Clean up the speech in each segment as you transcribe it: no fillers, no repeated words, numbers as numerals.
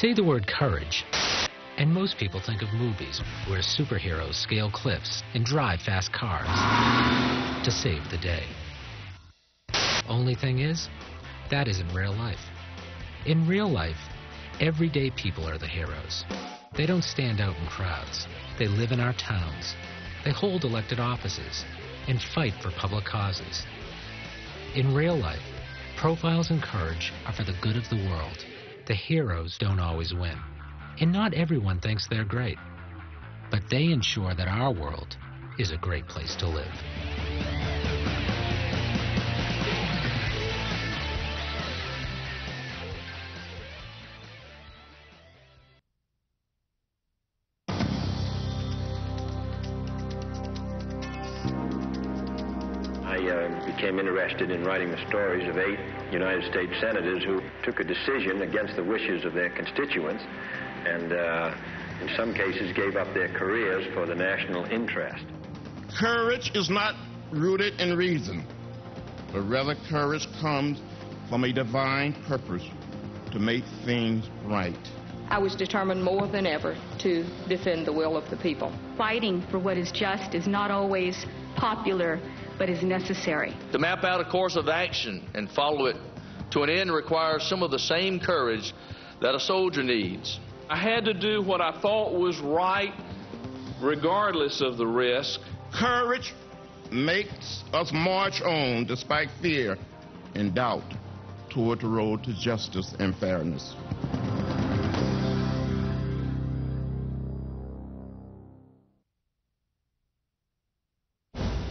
say the word courage, and most people think of movies where superheroes scale cliffs and drive fast cars to save the day. Only thing is, that isn't real life. In real life, everyday people are the heroes. They don't stand out in crowds. They live in our towns. They hold elected offices and fight for public causes. In real life, profiles and courage are for the good of the world. The heroes don't always win, and not everyone thinks they're great. But they ensure that our world is a great place to live. I became interested in writing the stories of 8 United States senators who took a decision against the wishes of their constituents and in some cases gave up their careers for the national interest. Courage is not rooted in reason, but rather courage comes from a divine purpose to make things right. I was determined more than ever to defend the will of the people. Fighting for what is just is not always popular, but is necessary. To map out a course of action and follow it to an end requires some of the same courage that a soldier needs. I had to do what I thought was right, regardless of the risk. Courage makes us march on despite fear and doubt toward the road to justice and fairness.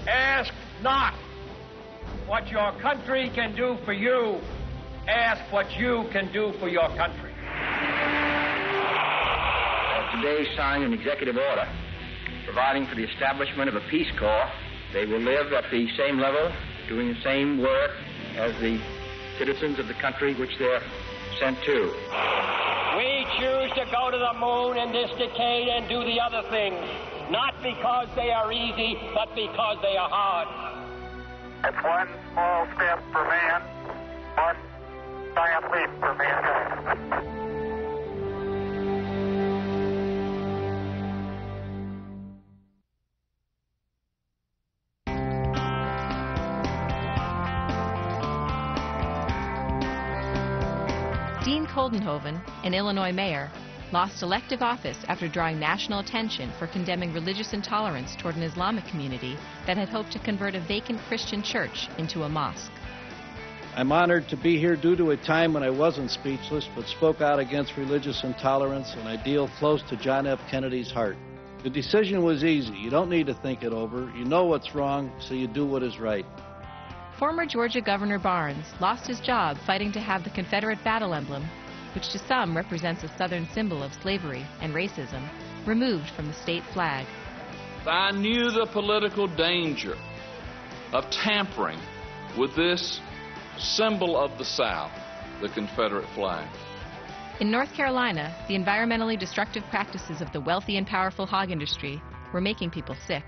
Ask not what your country can do for you. Ask what you can do for your country. Today signed an executive order providing for the establishment of a Peace Corps. They will live at the same level, doing the same work as the citizens of the country which they're sent to. We choose to go to the moon in this decade and do the other things, not because they are easy, but because they are hard. It's one small step for man, one giant leap for mankind. Dean Koldenhoven, an Illinois mayor, lost elective office after drawing national attention for condemning religious intolerance toward an Islamic community that had hoped to convert a vacant Christian church into a mosque. I'm honored to be here due to a time when I wasn't speechless but spoke out against religious intolerance, an ideal close to John F. Kennedy's heart. The decision was easy. You don't need to think it over. You know what's wrong, so you do what is right. Former Georgia Governor Barnes lost his job fighting to have the Confederate battle emblem, which to some represents a Southern symbol of slavery and racism, removed from the state flag. I knew the political danger of tampering with this symbol of the South, the Confederate flag. In North Carolina, the environmentally destructive practices of the wealthy and powerful hog industry were making people sick.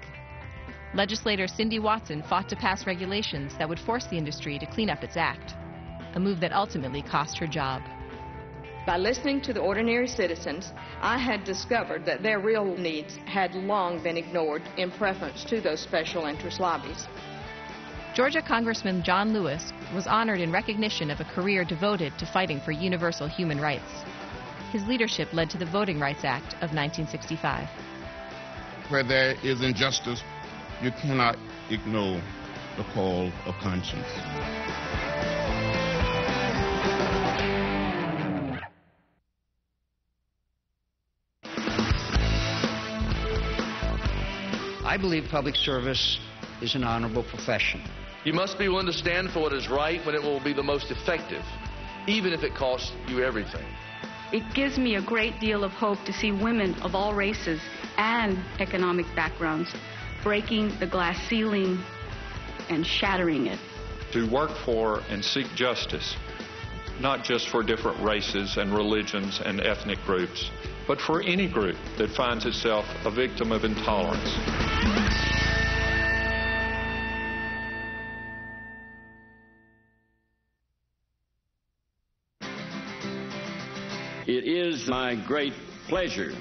Legislator Cindy Watson fought to pass regulations that would force the industry to clean up its act, a move that ultimately cost her job. By listening to the ordinary citizens, I had discovered that their real needs had long been ignored in preference to those special interest lobbies. Georgia Congressman John Lewis was honored in recognition of a career devoted to fighting for universal human rights. His leadership led to the Voting Rights Act of 1965. Where there is injustice, you cannot ignore the call of conscience. I believe public service is an honorable profession. You must be willing to stand for what is right when it will be the most effective, even if it costs you everything. It gives me a great deal of hope to see women of all races and economic backgrounds breaking the glass ceiling and shattering it. To work for and seek justice, not just for different races and religions and ethnic groups, but for any group that finds itself a victim of intolerance. It is my great pleasure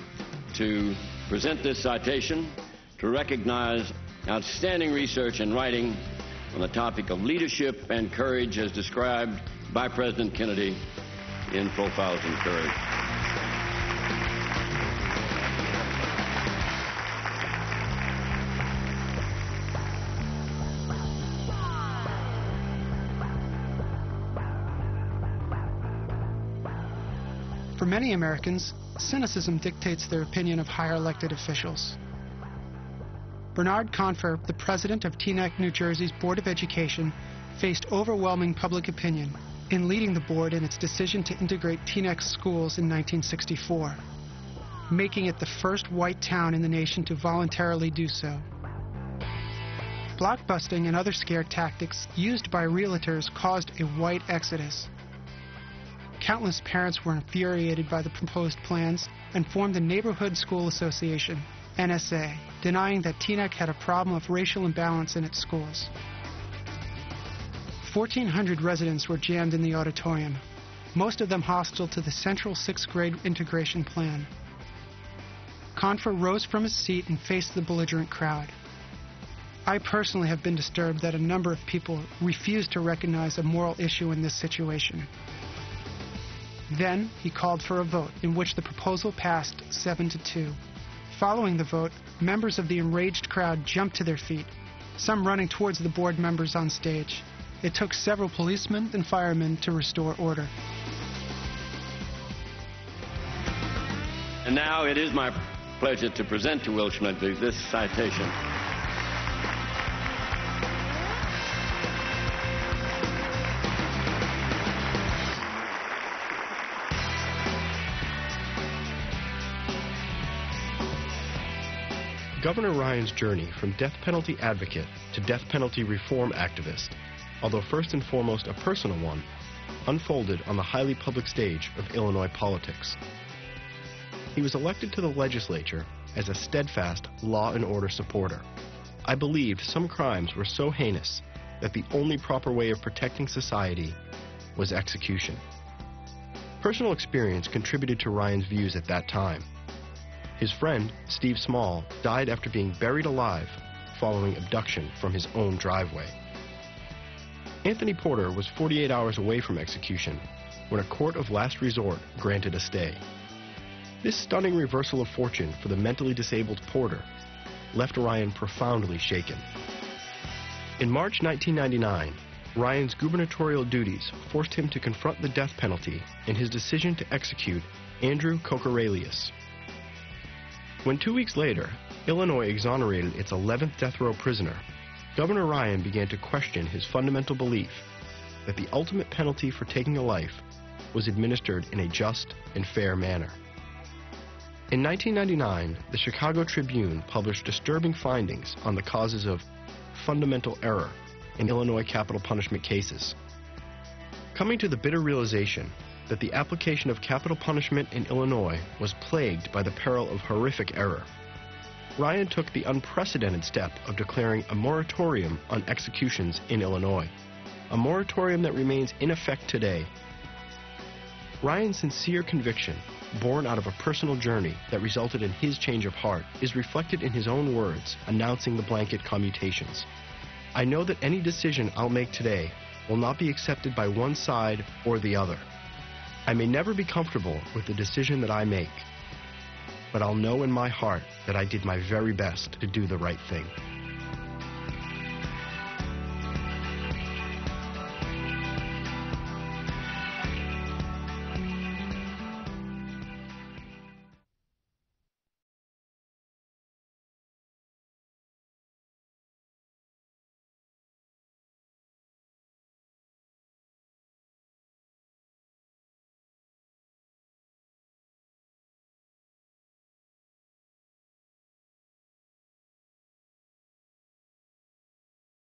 to present this citation to recognize outstanding research and writing on the topic of leadership and courage as described by President Kennedy in Profiles in Courage. For many Americans, cynicism dictates their opinion of higher elected officials. Bernard Confer, the president of Teaneck, New Jersey's Board of Education, faced overwhelming public opinion in leading the board in its decision to integrate Teaneck's schools in 1964, making it the first white town in the nation to voluntarily do so. Blockbusting and other scare tactics used by realtors caused a white exodus. Countless parents were infuriated by the proposed plans and formed the Neighborhood School Association, NSA, denying that Teaneck had a problem of racial imbalance in its schools. 1,400 residents were jammed in the auditorium, most of them hostile to the central sixth-grade integration plan. Confer rose from his seat and faced the belligerent crowd. I personally have been disturbed that a number of people refused to recognize a moral issue in this situation. Then he called for a vote, in which the proposal passed 7-2. Following the vote, members of the enraged crowd jumped to their feet, some running towards the board members on stage. It took several policemen and firemen to restore order. And now it is my pleasure to present to Will Schmidt this citation. Governor Ryan's journey from death penalty advocate to death penalty reform activist, although first and foremost a personal one, unfolded on the highly public stage of Illinois politics. He was elected to the legislature as a steadfast law and order supporter. I believed some crimes were so heinous that the only proper way of protecting society was execution. Personal experience contributed to Ryan's views at that time. His friend, Steve Small, died after being buried alive following abduction from his own driveway. Anthony Porter was 48 hours away from execution when a court of last resort granted a stay. This stunning reversal of fortune for the mentally disabled Porter left Ryan profoundly shaken. In March 1999, Ryan's gubernatorial duties forced him to confront the death penalty in his decision to execute Andrew Kokorelius. When 2 weeks later, Illinois exonerated its 11th death row prisoner, Governor Ryan began to question his fundamental belief that the ultimate penalty for taking a life was administered in a just and fair manner. In 1999, the Chicago Tribune published disturbing findings on the causes of fundamental error in Illinois capital punishment cases. Coming to the bitter realization that the application of capital punishment in Illinois was plagued by the peril of horrific error, Ryan took the unprecedented step of declaring a moratorium on executions in Illinois, a moratorium that remains in effect today. Ryan's sincere conviction, born out of a personal journey that resulted in his change of heart, is reflected in his own words announcing the blanket commutations. I know that any decision I'll make today will not be accepted by one side or the other. I may never be comfortable with the decision that I make, but I'll know in my heart that I did my very best to do the right thing.